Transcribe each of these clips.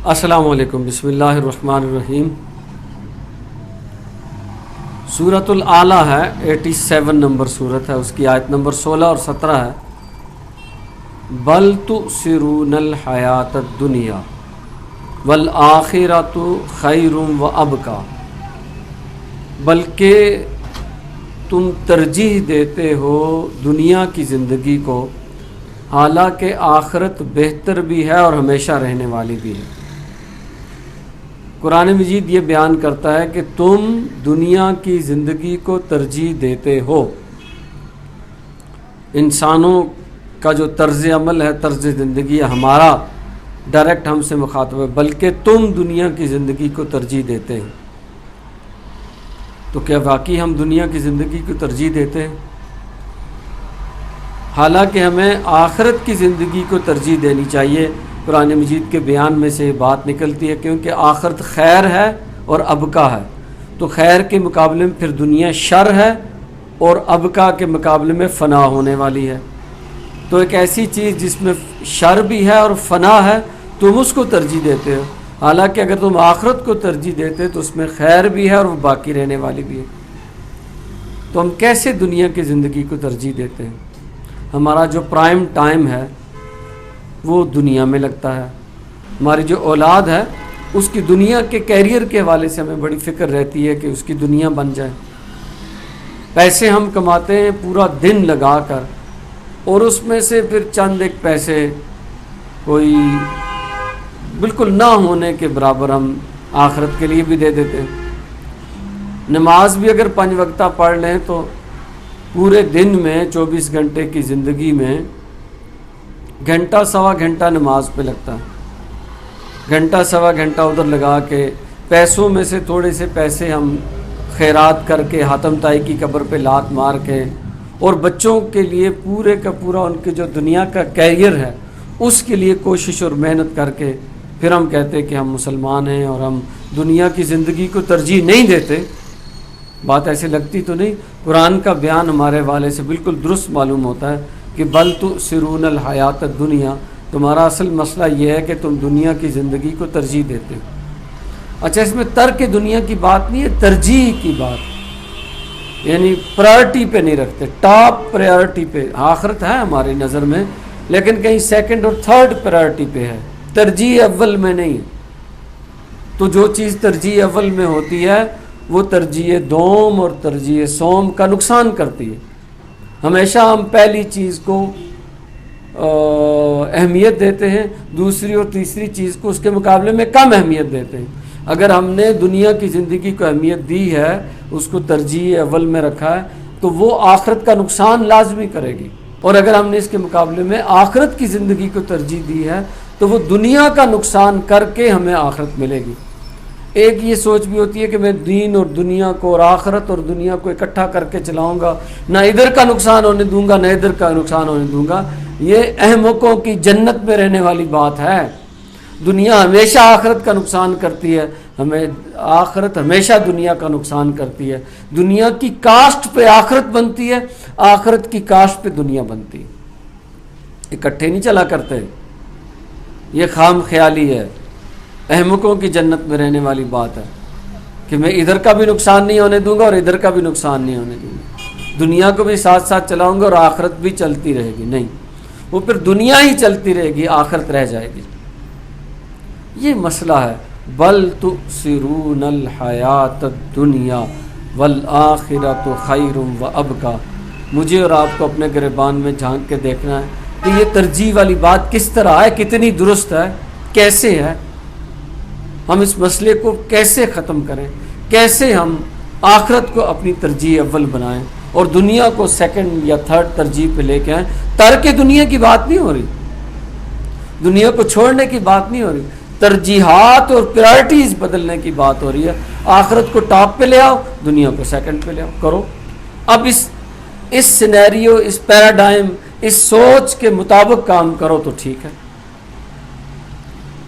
السلام علیکم، بسم اللہ الرحمن الرحیم۔ سورۃ الاعلیٰ ہے، 87 نمبر سورت ہے، اس کی آیت نمبر 16 اور 17 ہے۔ بل تؤثرون الحیاۃ الدنیا والآخرۃ خیر وابقیٰ، بلکہ تم ترجیح دیتے ہو دنیا کی زندگی کو، حالانکہ آخرت بہتر بھی ہے اور ہمیشہ رہنے والی بھی ہے۔ قرآن مجید یہ بیان کرتا ہے کہ تم دنیا کی زندگی کو ترجیح دیتے ہو۔ انسانوں کا جو طرز عمل ہے، طرز زندگی ہے، ہمارا ڈائریکٹ ہم سے مخاطب ہے، بلکہ تم دنیا کی زندگی کو ترجیح دیتے ہیں۔ تو کیا واقعی ہم دنیا کی زندگی کو ترجیح دیتے ہیں؟ حالانکہ ہمیں آخرت کی زندگی کو ترجیح دینی چاہیے۔ قرآن مجید کے بیان میں سے یہ بات نکلتی ہے، کیونکہ آخرت خیر ہے اور ابقا ہے، تو خیر کے مقابلے میں پھر دنیا شر ہے اور ابقا کے مقابلے میں فنا ہونے والی ہے۔ تو ایک ایسی چیز جس میں شر بھی ہے اور فنا ہے، تم اس کو ترجیح دیتے ہو، حالانکہ اگر تم آخرت کو ترجیح دیتے تو اس میں خیر بھی ہے اور وہ باقی رہنے والی بھی ہے۔ تو ہم کیسے دنیا کی زندگی کو ترجیح دیتے ہیں؟ ہمارا جو پرائم ٹائم ہے وہ دنیا میں لگتا ہے۔ ہماری جو اولاد ہے اس کی دنیا کے کیریئر کے حوالے سے ہمیں بڑی فکر رہتی ہے کہ اس کی دنیا بن جائے۔ پیسے ہم کماتے ہیں پورا دن لگا کر، اور اس میں سے پھر چند ایک پیسے کوئی بالکل نہ ہونے کے برابر ہم آخرت کے لیے بھی دے دیتے ہیں۔ نماز بھی اگر 5 وقتہ پڑھ لیں تو پورے دن میں 24 گھنٹے کی زندگی میں گھنٹہ سوا گھنٹہ نماز پہ لگتا ہے، گھنٹہ سوا گھنٹہ ادھر لگا کے پیسوں میں سے تھوڑے سے پیسے ہم خیرات کر کے، حاتم طائی کی قبر پہ لات مار کے، اور بچوں کے لیے پورے کا پورا ان کے جو دنیا کا کیریئر ہے اس کے لیے کوشش اور محنت کر کے پھر ہم کہتے ہیں کہ ہم مسلمان ہیں اور ہم دنیا کی زندگی کو ترجیح نہیں دیتے۔ بات ایسے لگتی تو نہیں۔ قرآن کا بیان ہمارے حوالے سے بالکل درست معلوم ہوتا ہے کہ بل تؤثرون الحیات الدنیا، تمہارا اصل مسئلہ یہ ہے کہ تم دنیا کی زندگی کو ترجیح دیتے ہو۔ اچھا، اس میں ترک دنیا کی بات نہیں ہے، ترجیح کی بات، یعنی پرائرٹی پہ نہیں رکھتے، ٹاپ پرائرٹی پہ۔ آخرت ہے ہماری نظر میں، لیکن کہیں سیکنڈ اور تھرڈ پرائرٹی پہ ہے، ترجیح اول میں نہیں۔ تو جو چیز ترجیح اول میں ہوتی ہے وہ ترجیح دوم اور ترجیح سوم کا نقصان کرتی ہے۔ ہمیشہ ہم پہلی چیز کو اہمیت دیتے ہیں، دوسری اور تیسری چیز کو اس کے مقابلے میں کم اہمیت دیتے ہیں۔ اگر ہم نے دنیا کی زندگی کو اہمیت دی ہے، اس کو ترجیح اول میں رکھا ہے، تو وہ آخرت کا نقصان لازمی کرے گی، اور اگر ہم نے اس کے مقابلے میں آخرت کی زندگی کو ترجیح دی ہے تو وہ دنیا کا نقصان کر کے ہمیں آخرت ملے گی۔ ایک یہ سوچ بھی ہوتی ہے کہ میں دین اور دنیا کو اور آخرت اور دنیا کو اکٹھا کر کے چلاؤں گا، نہ ادھر کا نقصان ہونے دوں گا نہ ادھر کا نقصان ہونے دوں گا۔ یہ احمقوں کی جنت میں رہنے والی بات ہے۔ دنیا ہمیشہ آخرت کا نقصان کرتی ہے، ہمیں آخرت ہمیشہ دنیا کا نقصان کرتی ہے۔ دنیا کی کاشت پہ آخرت بنتی ہے، آخرت کی کاشت پہ دنیا بنتی ہے، اکٹھے نہیں چلا کرتے۔ یہ خام خیالی ہے، احمقوں کی جنت میں رہنے والی بات ہے کہ میں ادھر کا بھی نقصان نہیں ہونے دوں گا اور ادھر کا بھی نقصان نہیں ہونے دوں گا، دنیا کو بھی ساتھ ساتھ چلاؤں گا اور آخرت بھی چلتی رہے گی۔ نہیں، وہ پھر دنیا ہی چلتی رہے گی، آخرت رہ جائے گی۔ یہ مسئلہ ہے۔ بل تؤثرون الحیات الدنیا والآخرۃ خیر وابقیٰ۔ مجھے اور آپ کو اپنے گریبان میں جھانک کے دیکھنا ہے کہ یہ ترجیح والی بات کس طرح ہے، کتنی درست ہے، کیسے ہے، ہم اس مسئلے کو کیسے ختم کریں، کیسے ہم آخرت کو اپنی ترجیح اول بنائیں اور دنیا کو سیکنڈ یا تھرڈ ترجیح پہ لے کے آئیں۔ ترک دنیا کی بات نہیں ہو رہی، دنیا کو چھوڑنے کی بات نہیں ہو رہی، ترجیحات اور پرائرٹیز بدلنے کی بات ہو رہی ہے۔ آخرت کو ٹاپ پہ لے آؤ، دنیا کو سیکنڈ پہ لے آؤ، کرو۔ اب اس سینیریو، اس پیراڈائم، اس سوچ کے مطابق کام کرو تو ٹھیک ہے۔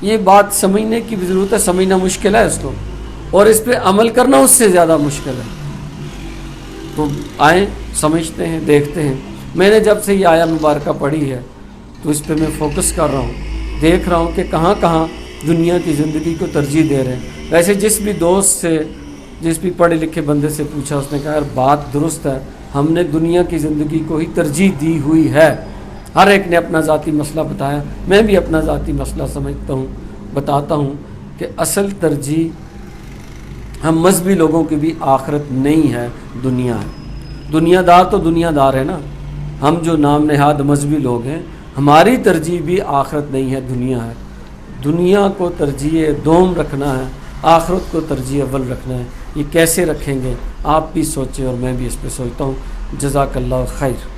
یہ بات سمجھنے کی بھی ضرورت ہے، سمجھنا مشکل ہے اس کو، اور اس پہ عمل کرنا اس سے زیادہ مشکل ہے۔ تو آئیں سمجھتے ہیں، دیکھتے ہیں۔ میں نے جب سے یہ آیہ مبارکہ پڑھی ہے تو اس پہ میں فوکس کر رہا ہوں، دیکھ رہا ہوں کہ کہاں کہاں دنیا کی زندگی کو ترجیح دے رہے ہیں۔ ویسے جس بھی دوست سے، جس بھی پڑھے لکھے بندے سے پوچھا، اس نے کہا یار بات درست ہے، ہم نے دنیا کی زندگی کو ہی ترجیح دی ہوئی ہے۔ ہر ایک نے اپنا ذاتی مسئلہ بتایا، میں بھی اپنا ذاتی مسئلہ سمجھتا ہوں، بتاتا ہوں کہ اصل ترجیح ہم مذہبی لوگوں کی بھی آخرت نہیں ہے، دنیا ہے۔ دنیا دار تو دنیا دار ہے نا، ہم جو نام نہاد مذہبی لوگ ہیں، ہماری ترجیح بھی آخرت نہیں ہے، دنیا ہے۔ دنیا کو ترجیح دوم رکھنا ہے، آخرت کو ترجیح اول رکھنا ہے۔ یہ کیسے رکھیں گے؟ آپ بھی سوچیں اور میں بھی اس پہ سوچتا ہوں۔ جزاک اللہ خیر۔